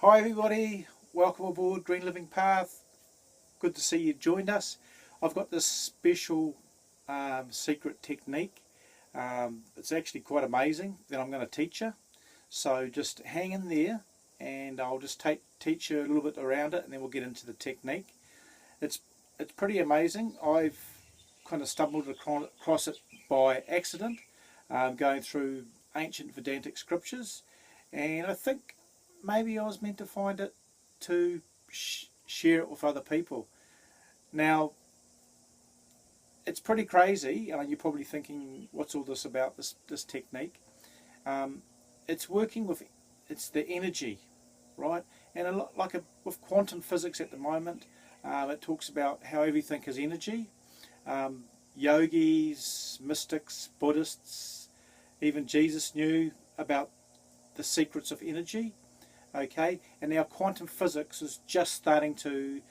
Hi everybody, welcome aboard Green Living Path. Good to see you joined us. I've got this special secret technique. It's actually quite amazing that I'm going to teach you. So just hang in there and I'll just teach you a little bit around it and then we'll get into the technique. It's, it's pretty amazing. I've kind of stumbled across it by accident, going through ancient Vedantic scriptures, and I think maybe I was meant to find it to share it with other people. Now, it's pretty crazy, and you're probably thinking, what's all this about, this technique? Um, it's working with, it's the energy, right? And a lot, with quantum physics at the moment, it talks about how everything is energy. Yogis, mystics, Buddhists, even Jesus knew about the secrets of energy. Okay, and now quantum physics is just starting to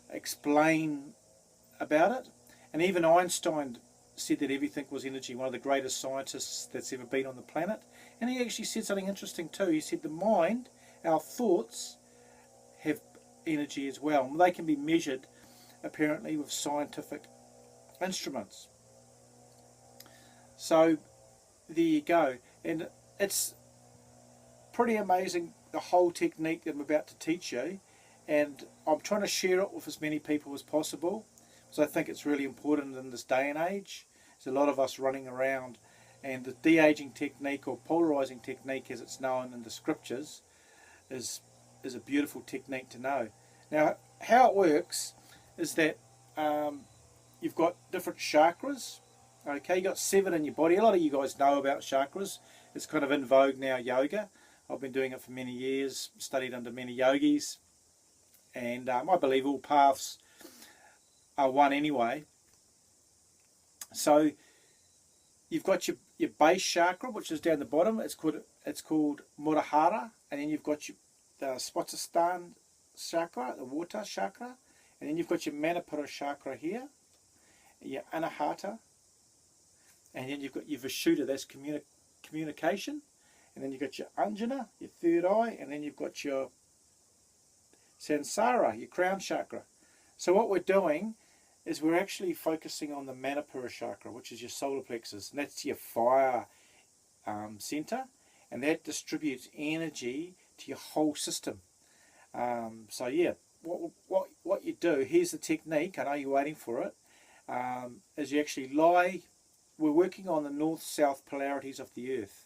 explain about it, and even Einstein said that everything was energy, one of the greatest scientists that's ever been on the planet. And he actually said something interesting too. He said the mind, our thoughts, have energy as well. They can be measured apparently with scientific instruments. So there you go, and it's pretty amazing, the whole technique that I'm about to teach you, and I'm trying to share it with as many people as possible because I think it's really important in this day and age. There's a lot of us running around, and the de-aging technique, or polarizing technique as it's known in the scriptures, is a beautiful technique to know. Now, how it works is that you've got different chakras. Okay, you've got 7 in your body. A lot of you guys know about chakras. It's kind of in vogue now, yoga. I've been doing it for many years, studied under many yogis, and I believe all paths are one anyway. So you've got your base chakra, which is down the bottom. It's called Murahara, and then you've got the Spotistan chakra, the water chakra, and then you've got your Manipura chakra here, your Anahata, and then you've got your Vishuddha, that's communication. And then you've got your Anjana, your third eye, and then you've got your Sansara, your crown chakra. So what we're doing is we're actually focusing on the Manipura chakra, which is your solar plexus, and that's your fire center, and that distributes energy to your whole system. So yeah, what you do, here's the technique, I know you're waiting for it, is you actually lie, we're working on the north-south polarities of the earth,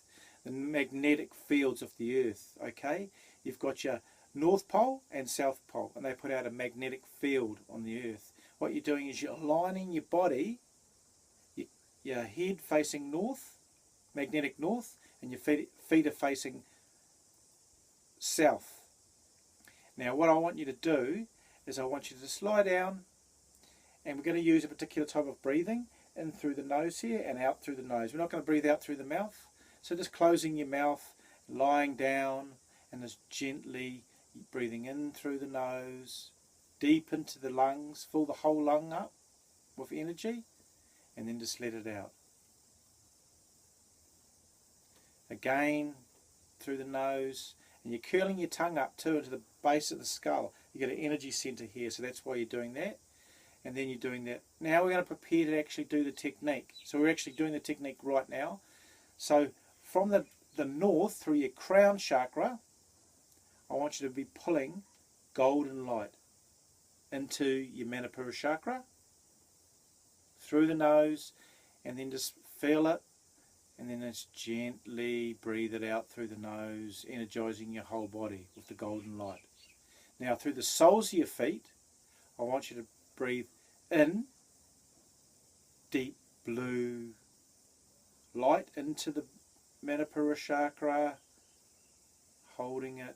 the magnetic fields of the earth. Okay, you've got your north pole and south pole, and they put out a magnetic field on the earth. What you're doing is you're aligning your body, your head facing north, magnetic north, and your feet are facing south. Now what I want you to do is I want you to just down, and we're going to use a particular type of breathing, in through the nose here and out through the nose. We're not going to breathe out through the mouth. So just closing your mouth, lying down, and just gently breathing in through the nose, deep into the lungs, fill the whole lung up with energy, and then just let it out. Again, through the nose, and you're curling your tongue up too into the base of the skull. You've got an energy center here, so that's why you're doing that. And then you're doing that. Now we're going to prepare to actually do the technique. So we're actually doing the technique right now. So from the north through your crown chakra, I want you to be pulling golden light into your Manipura chakra, through the nose, and then just feel it, and then just gently breathe it out through the nose, energizing your whole body with the golden light. Now through the soles of your feet, I want you to breathe in deep blue light into the Manipura chakra, holding it,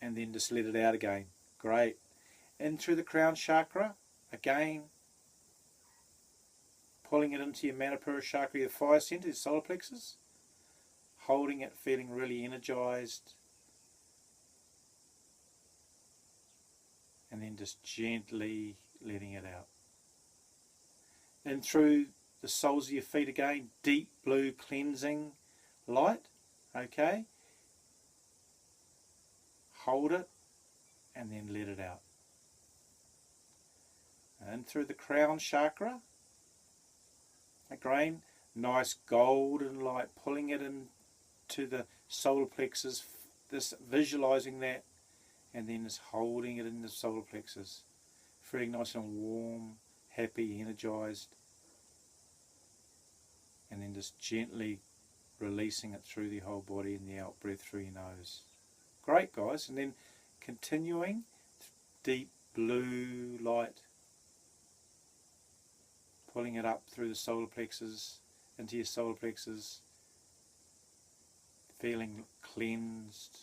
and then just let it out again. Great. In through the crown chakra, again, pulling it into your Manipura chakra, your fire center, your solar plexus, holding it, feeling really energized, and then just gently letting it out. In through the soles of your feet again, deep blue cleansing light, okay? hold it, and then let it out. And through the crown chakra, again, nice golden light, pulling it into the solar plexus, this visualizing that, and then just holding it in the solar plexus, feeling nice and warm, happy, energized, and then just gently releasing it through the whole body and the out breath through your nose. Great, guys. And then continuing, deep blue light, pulling it up through the solar plexus, into your solar plexus, feeling cleansed,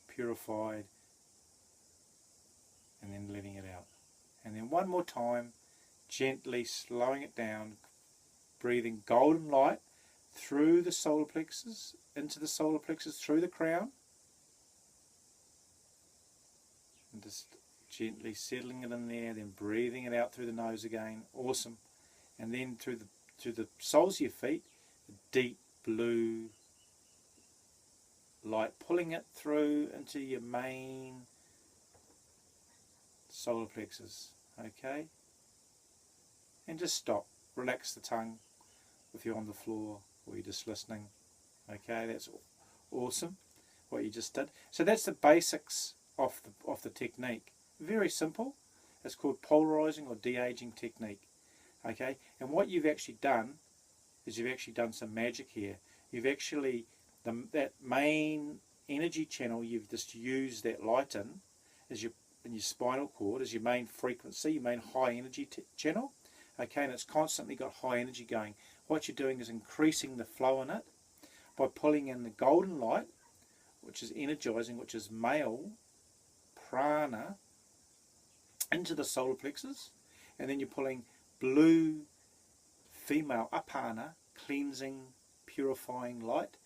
purified, and then letting it out. And then one more time, gently slowing it down, breathing golden light through the solar plexus, into the solar plexus, through the crown, and just gently settling it in there, then breathing it out through the nose again. Awesome. And then through the soles of your feet, the deep blue light, pulling it through into your main solar plexus. Okay? And just stop. Relax the tongue if you're on the floor or you're just listening. Okay, that's awesome what you just did. So that's the basics of the technique. Very simple. It's called polarizing or de-aging technique. Okay, and what you've actually done is you've actually done some magic here. You've actually, that main energy channel, you've just used that light in your spinal cord as your main frequency, your main high energy channel. Okay, and it's constantly got high energy going. What you're doing is increasing the flow in it by pulling in the golden light, which is energizing, which is male prana, into the solar plexus, and then you're pulling blue female apana, cleansing, purifying light,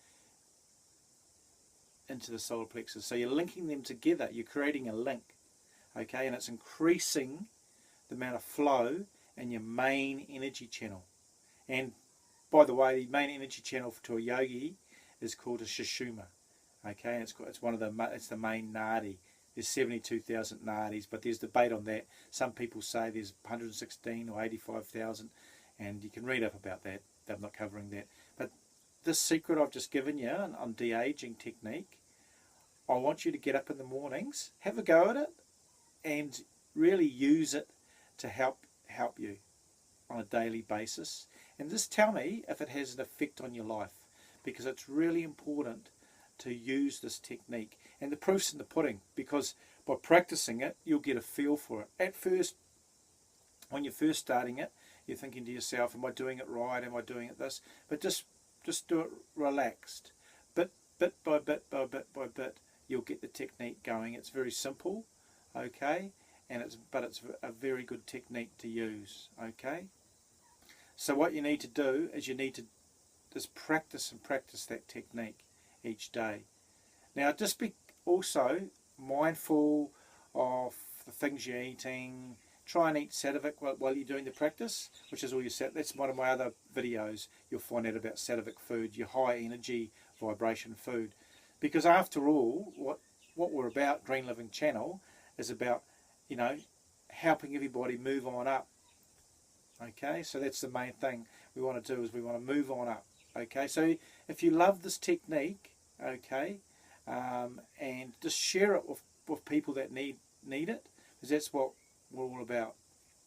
into the solar plexus. So you're linking them together, you're creating a link, okay, and it's increasing the amount of flow in your main energy channel. And by the way, the main energy channel to a yogi is called a Sushumna, okay, and it's the main nadi. There's 72,000 nadis, but there's debate on that. Some people say there's 116 or 85,000, and you can read up about that. I'm not covering that. But this secret I've just given you on de-aging technique, I want you to get up in the mornings, have a go at it, and really use it to help you on a daily basis. And just tell me if it has an effect on your life, because it's really important to use this technique. And the proof's in the pudding, because by practicing it, you'll get a feel for it. At first, when you're first starting it, you're thinking to yourself, am I doing it right? Am I doing it this? But just do it relaxed. Bit by bit by bit, you'll get the technique going. It's very simple, okay? And it's a very good technique to use, okay? So what you need to do is you need to just practice that technique each day. Now, just be also mindful of the things you're eating. Try and eat sattvic while you're doing the practice, which is all your that's one of my other videos. You'll find out about sattvic food, your high energy vibration food, because after all, what we're about, Green Living Channel, is about, helping everybody move on up. Okay, so that's the main thing we want to do, is we want to move on up. Okay, so if you love this technique, okay, and just share it with people that need it, because that's what we're all about.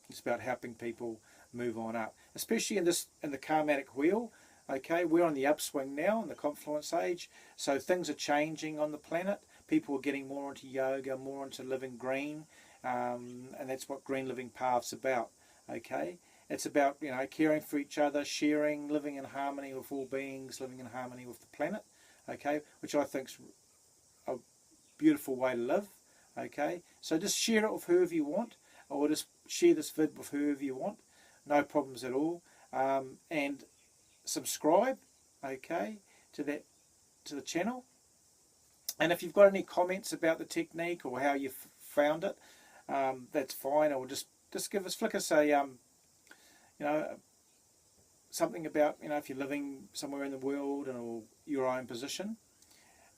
It's about helping people move on up, especially in the karmatic wheel. Okay, we're on the upswing now in the confluence age, so things are changing on the planet. People are getting more into yoga, more into living green, and that's what Green Living Path's about. Okay, it's about caring for each other, sharing, living in harmony with all beings, living in harmony with the planet. Okay, which I think's a beautiful way to live. Okay, so just share it with whoever you want, or just share this vid with whoever you want. No problems at all. And subscribe, okay, to the channel. And if you've got any comments about the technique or how you found it, that's fine. Or just flick us a something about if you're living somewhere in the world or your own position.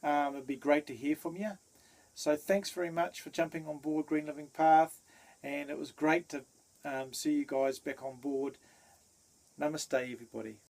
It'd be great to hear from you. So thanks very much for jumping on board Green Living Path, and it was great to see you guys back on board. Namaste, everybody.